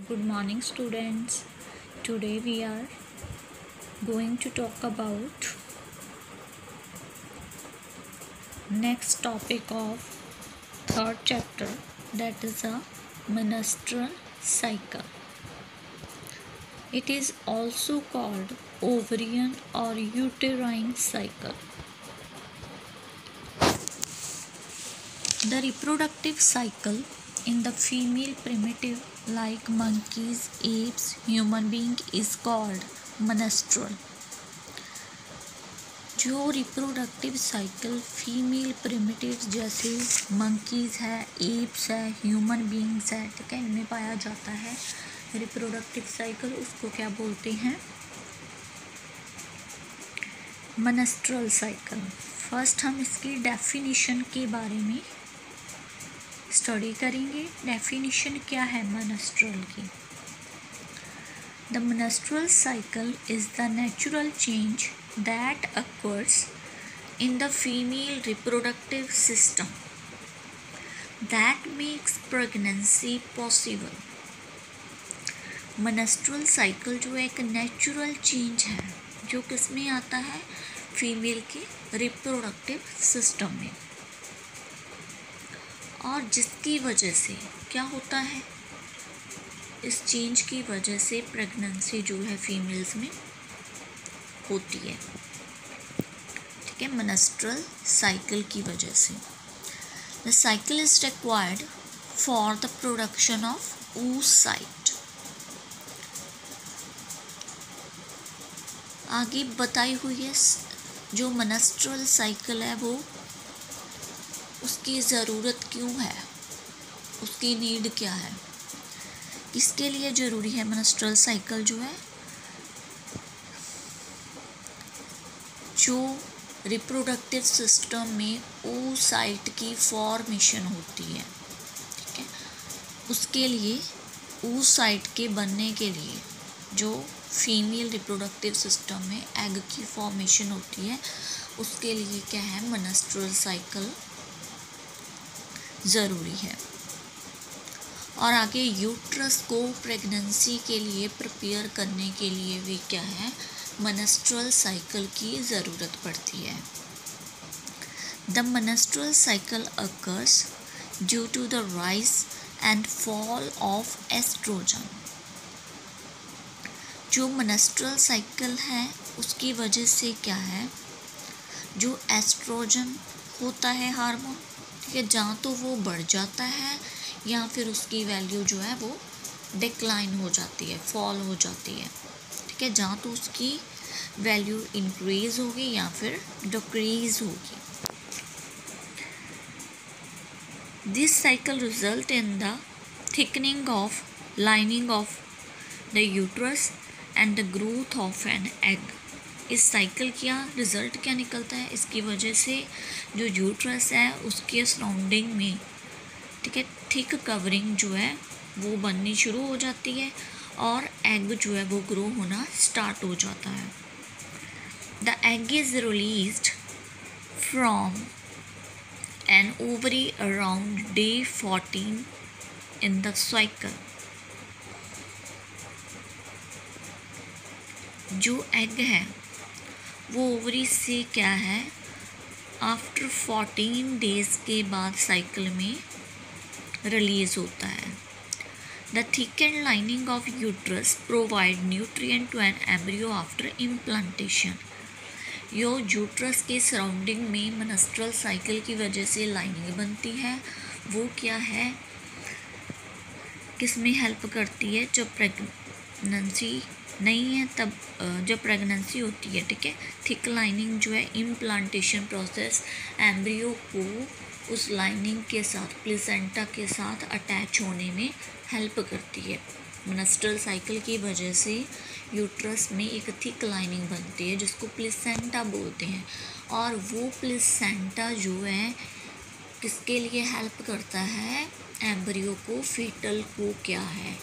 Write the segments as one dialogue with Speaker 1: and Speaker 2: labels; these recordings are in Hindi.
Speaker 1: Good morning, students. Today we are going to talk about next topic of third chapter, that is a menstrual cycle. It is also called ovarian or uterine cycle. The reproductive cycle in the female primitive like monkeys, apes, human being is called menstrual. जो रिप्रोडक्टिव साइकिल फीमेल प्रिमिटिव जैसे मंकीज़ है, एप्स है, ह्यूमन बींग्स है, ठीक है, इनमें पाया जाता है रिप्रोडक्टिव साइकिल, उसको क्या बोलते हैं? Menstrual cycle. फर्स्ट हम इसकी डेफिनेशन के बारे में स्टडी करेंगे। डेफिनेशन क्या है मेंस्ट्रुअल की? The menstrual cycle is the natural change that occurs in the female reproductive system that makes pregnancy possible. Menstrual cycle जो एक नेचुरल चेंज है जो किस में आता है? फीमेल के रिप्रोडक्टिव सिस्टम में, और जिसकी वजह से क्या होता है? इस चेंज की वजह से प्रेगनेंसी जो है फीमेल्स में होती है, ठीक है, मेंस्ट्रुअल साइकिल की वजह से। The cycle is required for the production of oocyte। आगे बताई हुई है जो मेंस्ट्रुअल साइकिल है वो उसकी ज़रूरत क्यों है, उसकी नीड क्या है, किसके लिए ज़रूरी है मेंस्ट्रुअल साइकिल जो है? जो रिप्रोडक्टिव सिस्टम में oocyte की फॉर्मेशन होती है, ठीक है, उसके लिए oocyte के बनने के लिए जो फीमेल रिप्रोडक्टिव सिस्टम में एग की फॉर्मेशन होती है उसके लिए क्या है? मेंस्ट्रुअल साइकिल ज़रूरी है। और आगे यूट्रस को प्रेगनेंसी के लिए प्रिपेयर करने के लिए भी क्या है? मेंस्ट्रुअल साइकिल की ज़रूरत पड़ती है। The menstrual cycle occurs due to the rise and fall of oestrogen. जो मेंस्ट्रुअल साइकिल है उसकी वजह से क्या है? जो एस्ट्रोजन होता है हार्मोन, ठीक है, जहाँ तो वो बढ़ जाता है या फिर उसकी वैल्यू जो है वो डिक्लाइन हो जाती है, फॉल हो जाती है, ठीक है, जहाँ तो उसकी वैल्यू इंक्रीज होगी या फिर डिक्रीज होगी। This cycle result in the thickening of lining of the uterus and the growth of an egg. इस साइकिल का रिजल्ट क्या निकलता है? इसकी वजह से जो यूट्रस है उसके सराउंडिंग में, ठीक है, थिक कवरिंग जो है वो बननी शुरू हो जाती है और एग जो है वो ग्रो होना स्टार्ट हो जाता है। The egg is released from an ovary around day 14 in the cycle. जो एग है वो ओवरी से क्या है? आफ्टर 14 डेज के बाद साइकिल में रिलीज होता है। The thickened lining of uterus provide nutrient to an embryo after implantation। Yo uterus के सराउंडिंग में मेंस्ट्रुअल साइकिल की वजह से लाइनिंग बनती है, वो क्या है, किस में हेल्प करती है? जब प्रेगनेंसी नहीं है तब जब प्रेगनेंसी होती है, ठीक है, थिक लाइनिंग जो है इम्प्लांटेशन प्रोसेस एम्ब्रियो को उस लाइनिंग के साथ, प्लेसेंटा के साथ अटैच होने में हेल्प करती है। मेंस्ट्रुअल साइकिल की वजह से यूट्रस में एक थिक लाइनिंग बनती है जिसको प्लेसेंटा बोलते हैं, और वो प्लेसेंटा जो है किसके लिए हेल्प करता है? एम्ब्रियो को, फीटल को क्या है?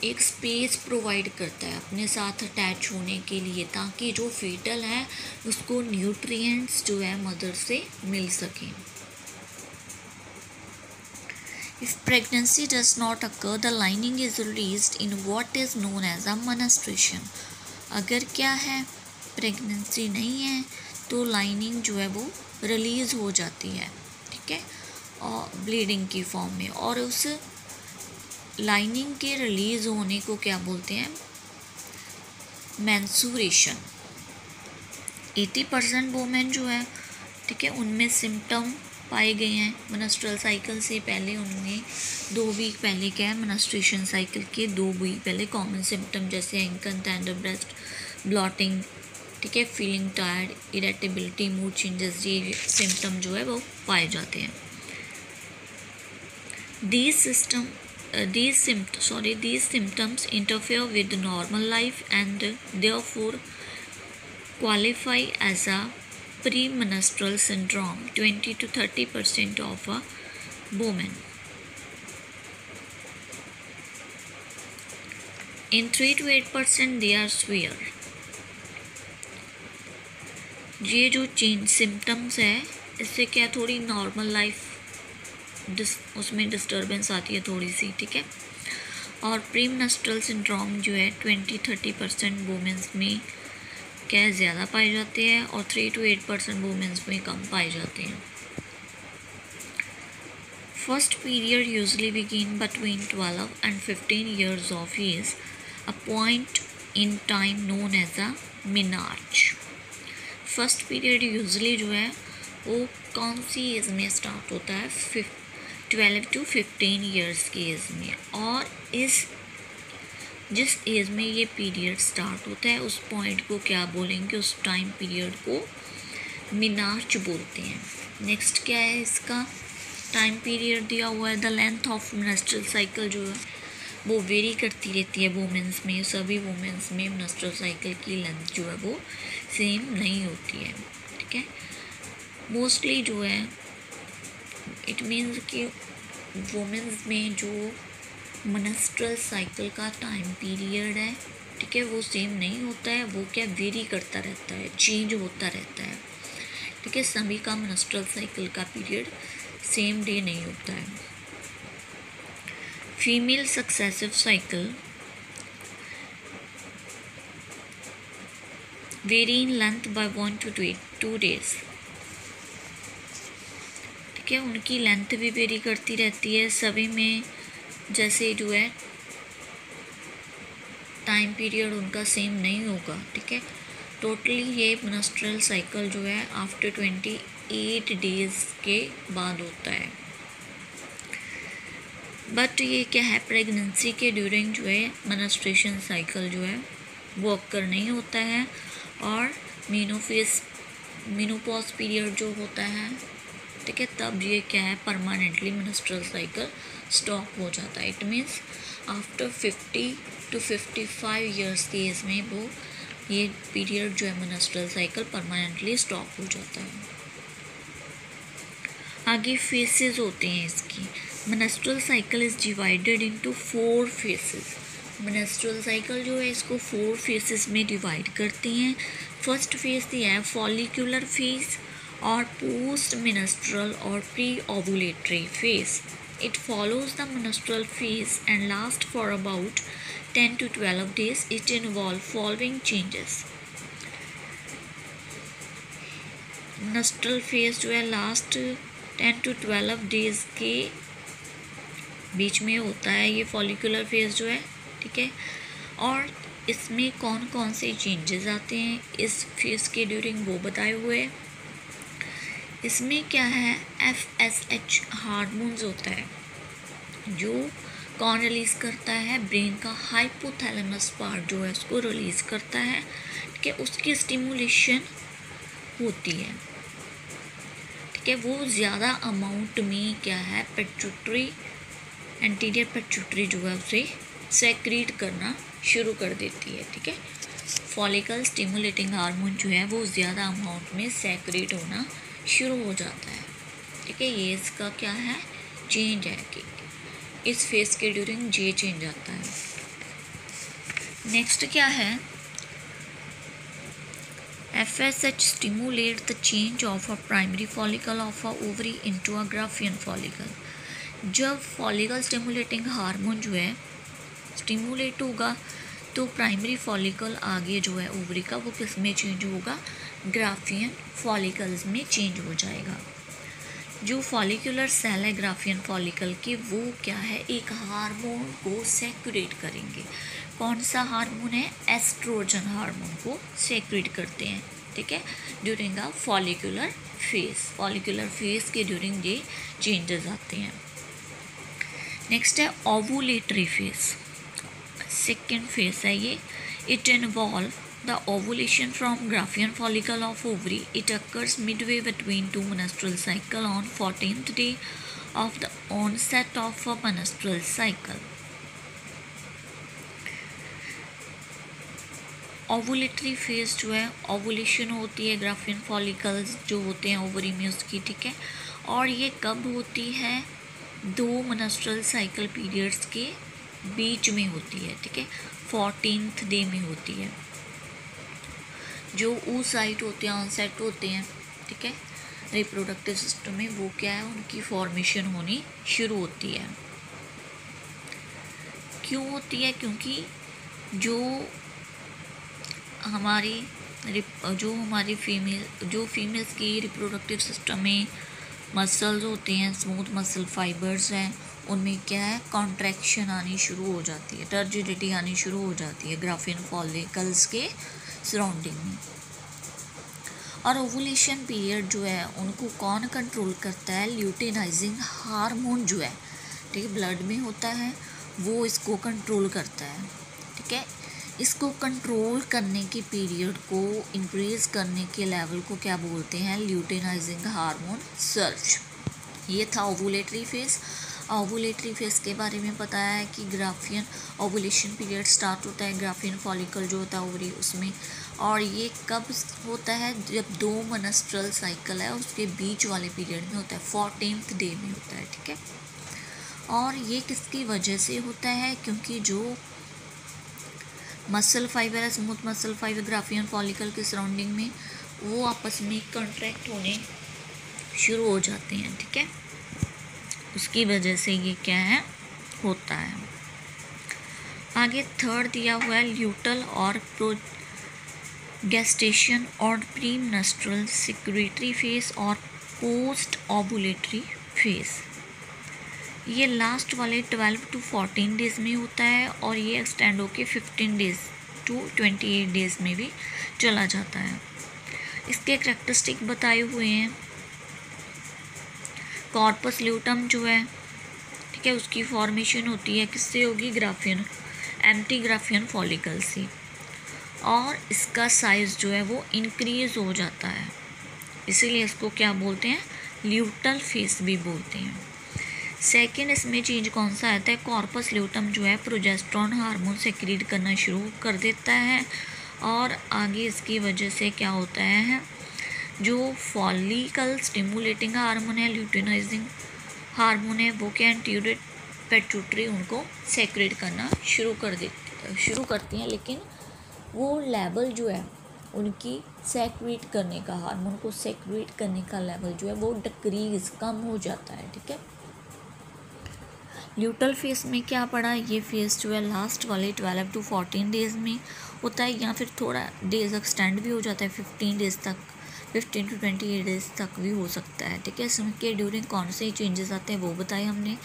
Speaker 1: एक स्पेस प्रोवाइड करता है अपने साथ अटैच होने के लिए, ताकि जो फीटल है उसको न्यूट्रिएंट्स जो है मदर से मिल सकें। If pregnancy does not occur, the lining is released in what is known as a menstruation. अगर क्या है, प्रेगनेंसी नहीं है तो लाइनिंग जो है वो रिलीज़ हो जाती है, ठीक है, और ब्लीडिंग की फॉर्म में, और उस लाइनिंग के रिलीज़ होने को क्या बोलते हैं, मेंस्ट्रुएशन। 80% वोमेन जो है, ठीक है, उनमें सिम्टम पाए गए हैं मेंस्ट्रुअल साइकिल से पहले। उनमें 2 वीक पहले क्या है, मेंस्ट्रुएशन साइकिल के 2 वीक पहले कॉमन सिम्टम जैसे एंकन, टेंडर ब्रेस्ट, ब्लॉटिंग, ठीक है, feeling tired, irritability, mood changes, ये सिम्टम जो है वो पाए जाते हैं। These symptoms interfere with normal life and therefore qualify as a premenstrual syndrome. 20 to 30% of a women. In 3 to 8% they are severe. ये जो चेंज सिम्टम्स है, इससे क्या थोड़ी नॉर्मल लाइफ उसमें डिस्टर्बेंस आती है थोड़ी सी, ठीक है। और प्रीमेंस्ट्रुअल सिंड्रोम जो है 20-30% वुमेन्स में क्या ज़्यादा पाए जाते हैं और 3 to 8% वुमेन्स में कम पाए जाते हैं। First period usually begin between 12 and 15 years of age, a point in time known as a menarche. First period usually जो है वो कौन सी एज में स्टार्ट होता है, 12 to 15 years की एज में, और जिस एज में ये पीरियड स्टार्ट होता है उस पॉइंट को क्या बोलेंगे, उस टाइम पीरियड को मेनार्च बोलते हैं। नेक्स्ट क्या है, इसका टाइम पीरियड दिया हुआ है। The length of menstrual cycle जो है वो वेरी करती रहती है वुमेन्स में। सभी वुमेन्स में मेंस्ट्रुअल साइकिल की लेंथ जो है वो सेम नहीं होती है, ठीक है। मोस्टली जो है इट मीन्स कि वुमेन्स में जो मेंस्ट्रुअल साइकिल का टाइम पीरियड है, ठीक है, वो सेम नहीं होता है, वो क्या वेरी करता रहता है, चेंज होता रहता है, ठीक है। सभी का मेंस्ट्रुअल साइकिल का पीरियड सेम डे नहीं होता है। Female successive cycle very in length bye 1 to 2 days, ठीक है। उनकी लेंथ भी वेरी करती रहती है सभी में, जैसे जो है टाइम पीरियड उनका सेम नहीं होगा, ठीक है। टोटली ये मेंस्ट्रुअल साइकिल जो है आफ्टर 28 days के बाद होता है। बट ये क्या है, प्रेगनेंसी के ड्यूरिंग जो है मेंस्ट्रुएशन साइकिल जो है वो अक्कर नहीं होता है, और मेनोपॉज पीरियड जो होता है, ठीक है, तब ये क्या है, परमानेंटली मेंस्ट्रुअल साइकिल स्टॉप हो जाता है। It means after 50 to 55 years की एज में वो ये पीरियड जो है मेंस्ट्रुअल साइकिल परमानेंटली स्टॉप हो जाता है। आगे फेसेस होते हैं इसकी। Menstrual cycle is divided into 4 faces. Menstrual cycle जो है इसको 4 फेसेस में डिवाइड करती हैं। फर्स्ट फेज दिया है फॉलिकुलर फेज और पोस्ट मेंस्ट्रुअल और pre ovulatory phase. It follows the menstrual phase and lasts for about 10 to 12 days. It involves following changes. Menstrual phase जो है लास्ट 10 to 12 days के बीच में होता है ये फॉलिकुलर फेज जो है, ठीक है। और इसमें कौन कौन से चेंजेस आते हैं इस फेज के ड्यूरिंग वो बताए हुए। इसमें क्या है, FSH हार्मोन्स होता है जो कौन रिलीज़ करता है, ब्रेन का हाइपोथैलेमस पार्ट जो है उसको रिलीज़ करता है, ठीक है। उसकी स्टिमुलेशन होती है, ठीक है। वो ज़्यादा अमाउंट में क्या है, पिट्यूटरी, एंटीरियर पिट्यूटरी जो है उसे सेक्रीट करना शुरू कर देती है, ठीक है। फॉलिकल स्टिमुलेटिंग हार्मोन जो है वो ज़्यादा अमाउंट में सेक्रीट होना शुरू हो जाता है, ठीक है। ये इसका क्या है, चेंज है कि इस फेज के ड्यूरिंग ये चेंज आता है। नेक्स्ट क्या है, FSH stimulate the change of a primary follicle of a ovary into a Graafian follicle। जब फॉलिकल स्टिमुलेटिंग हार्मोन जो है स्टिमुलेट होगा तो प्राइमरी फॉलिकल आगे जो है ओवरी का वो किस में चेंज होगा, ग्राफियन फॉलिकल्स में चेंज हो जाएगा। जो फॉलिकुलर सेल है ग्राफियन फॉलिकल के, वो क्या है, एक हार्मोन को सेक्रेट करेंगे। कौन सा हार्मोन है, एस्ट्रोजन हार्मोन को सेक्रेट करते हैं, ठीक है, ड्यूरिंग अ फॉलिकुलर फेज के ड्यूरिंग ये चेंजेस आते हैं। नेक्स्ट है ओवुलेटरी फेज, सेकेंड फेज है ये। It involve the ovulation from Graafian follicle of ovary. It occurs midway between two menstrual cycle on 14th day of the onset of a menstrual cycle. Ovulatory phase जो है, ओवुलेशन होती है ग्राफियन फॉलिकल्स जो होते हैं ओवरी में उसकी, ठीक है, और ये कब होती है, 2 मेंस्ट्रुअल साइकिल पीरियड्स के बीच में होती है, ठीक है, 14th डे में होती है। जो oocyte होते हैं, ऑनसेट होते हैं, ठीक है, रिप्रोडक्टिव सिस्टम में, वो क्या है, उनकी फॉर्मेशन होनी शुरू होती है। क्यों होती है, क्योंकि जो हमारी फीमेल्स की रिप्रोडक्टिव सिस्टम में मसल्स होते हैं, स्मूथ मसल फाइबर्स हैं, उनमें क्या है, कॉन्ट्रैक्शन आनी शुरू हो जाती है, टर्जिडिटी आनी शुरू हो जाती है ग्राफियन फॉलिकल्स के सराउंडिंग में। और ओवुलेशन पीरियड जो है उनको कौन कंट्रोल करता है, ल्यूटेनाइजिंग हार्मोन जो है, ठीक है, ब्लड में होता है, वो इसको कंट्रोल करता है, ठीक है। इसको कंट्रोल करने के पीरियड को इंक्रीज करने के लेवल को क्या बोलते हैं, ल्यूटेनाइजिंग हार्मोन सर्ज। ये था ओवुलेटरी फेज। ओवुलेटरी फेज के बारे में बताया है कि ग्राफियन ओवुलेशन पीरियड स्टार्ट होता है ग्राफियन फॉलिकल जो होता है ओवरी उसमें, और ये कब होता है, जब 2 मेंस्ट्रुअल साइकिल है उसके बीच वाले पीरियड में होता है, 14th डे में होता है, ठीक है। और ये किसकी वजह से होता है, क्योंकि जो मसल फाइबर है, smooth muscle fibre Graafian follicle के सराउंडिंग में, वो आपस में कॉन्ट्रैक्ट होने शुरू हो जाते हैं, ठीक है, उसकी वजह से ये क्या है, होता है। आगे थर्ड दिया हुआ है ल्यूटल और प्रोगेस्टेशन और प्री मेंस्ट्रुअल सेक्रेटरी फेज और पोस्ट ओवुलेटरी फेज। ये लास्ट वाले 12 to 14 डेज में होता है और ये एक्सटेंड होके 15 डेज to 28 डेज में भी चला जाता है। इसके करैक्टरिस्टिक बताए हुए हैं। कॉर्पस ल्यूटम जो है, ठीक है, उसकी फॉर्मेशन होती है किससे होगी, ग्राफियन एम्प्टी ग्राफियन फॉलिकल से, और इसका साइज़ जो है वो इंक्रीज हो जाता है, इसीलिए इसको क्या बोलते हैं, ल्यूटल फेस भी बोलते हैं। सेकेंड इसमें चेंज कौन सा आता है, कॉर्पस ल्यूटम जो है प्रोजेस्टेरोन हार्मोन सेक्रेट करना शुरू कर देता है, और आगे इसकी वजह से क्या होता है, जो फॉलिकल स्टिमुलेटिंग हार्मोन है, ल्यूटेनाइजिंग हार्मोन है, वो क्या एंटीरियर पिट्यूटरी उनको सेक्रेट करना शुरू करती हैं, लेकिन वो लेवल जो है उनकी सेक्रेट करने का, हार्मोन को सेक्रेट करने का लेवल जो है वो डिक्रीज कम हो जाता है, ठीक है। ल्यूटल फेस में क्या पड़ा, ये फेस जो है लास्ट वाले 12 to 14 डेज में होता है, या फिर थोड़ा डेज एक्सटेंड भी हो जाता है, 15 डेज तक, 15 to 28 डेज तक भी हो सकता है, ठीक है। इसमें के ड्यूरिंग कौन से चेंजेस आते हैं वो बताए हमने,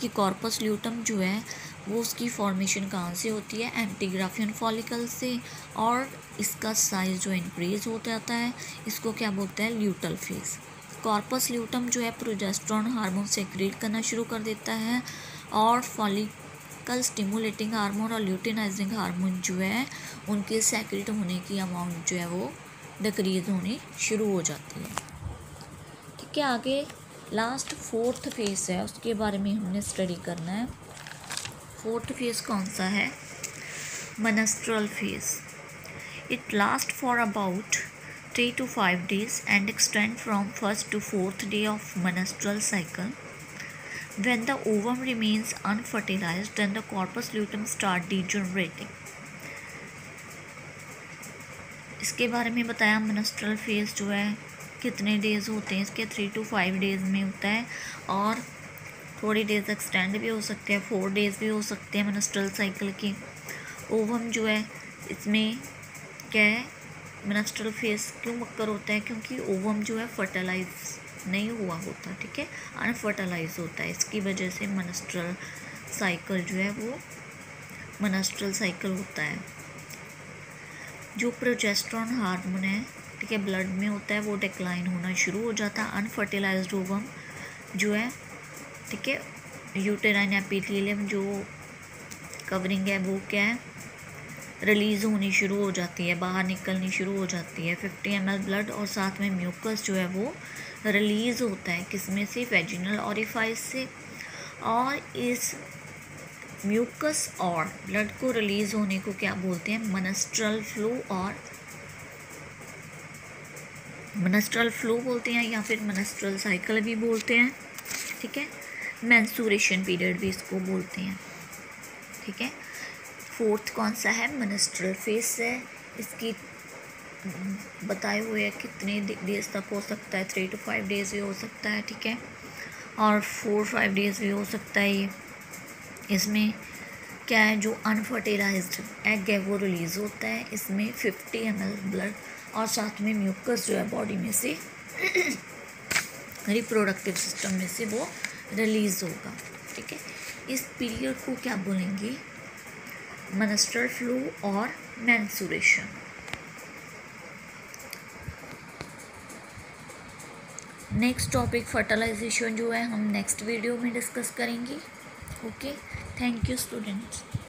Speaker 1: कि कॉर्पस ल्यूटम जो है वो उसकी फॉर्मेशन कहाँ से होती है, एंटीग्राफियन फॉलिकल से, और इसका साइज़ जो इंक्रीज हो जाता है, इसको क्या बोलते हैं, ल्यूटल फेज। कॉर्पस ल्यूटम जो है प्रोजेस्टेरोन हार्मोन सेक्रेट करना शुरू कर देता है, और फॉलिकल स्टिमुलेटिंग हार्मोन और ल्यूटेनाइजिंग हार्मोन जो है उनके सेक्रेट होने की अमाउंट जो है वो डिक्रीज होनी शुरू हो जाती है, ठीक है। आगे लास्ट 4th फेज है, उसके बारे में हमने स्टडी करना है। 4th फेज कौन सा है, menstrual phase. It last for about 3 to 5 days and extend from 1st to 4th day of menstrual cycle. When the ovum remains unfertilized, then the corpus luteum start degenerating. इसके बारे में बताया, मेंस्ट्रुअल फेज जो है कितने डेज होते हैं इसके, 3 to 5 डेज में होता है, और थोड़ी डेज एक्सटेंड भी हो सकते हैं, 4 डेज भी हो सकते हैं मेंस्ट्रुअल साइकिल की। ओवम जो है इसमें क्या है, मेंस्ट्रुअल फेज क्यों अक्कर होता है, क्योंकि ओवम जो है फर्टिलाइज नहीं हुआ होता, ठीक है, अनफर्टिलाइज होता है, इसकी वजह से मेंस्ट्रुअल साइकिल जो है वो मेंस्ट्रुअल साइकिल होता है। जो प्रोजेस्टेरॉन हार्मोन है, ठीक है, ब्लड में होता है, वो डिक्लाइन होना शुरू हो जाता है। अनफर्टिलाइज्ड ओवम जो है, ठीक है, यूटेराइन एपिथेलियम जो कवरिंग है वो क्या है, रिलीज़ होनी शुरू हो जाती है, बाहर निकलनी शुरू हो जाती है। 50 ml ब्लड और साथ में म्यूकस जो है वो रिलीज़ होता है, किसमें से, वेजिनल ऑरिफाइस से। और इस म्यूकस और ब्लड को रिलीज़ होने को क्या बोलते हैं, मेंस्ट्रुअल फ्लो, और मेंस्ट्रुअल फ्लो बोलते हैं या फिर मेंस्ट्रुअल साइकिल भी बोलते हैं, ठीक है। मेंस्ट्रुएशन पीरियड भी इसको बोलते हैं, ठीक है। फोर्थ कौन सा है, मेंस्ट्रुअल फेज है। इसकी बताए हुए है कितने डेज तक हो सकता है, 3 to 5 डेज भी हो सकता है, ठीक है, और 4-5 डेज भी हो सकता है। ये इसमें क्या है, जो अनफर्टिलाइज्ड एग है वो रिलीज़ होता है, इसमें 50 ml ब्लड और साथ में म्यूकस जो है बॉडी में से रिप्रोडक्टिव सिस्टम में से वो रिलीज़ होगा, ठीक है। इस पीरियड को क्या बोलेंगे, मेंस्ट्रुअल फ्लो और मेंस्ट्रुएशन। नेक्स्ट टॉपिक फर्टिलाइजेशन जो है हम नेक्स्ट वीडियो में डिस्कस करेंगे। Okay, thank you students.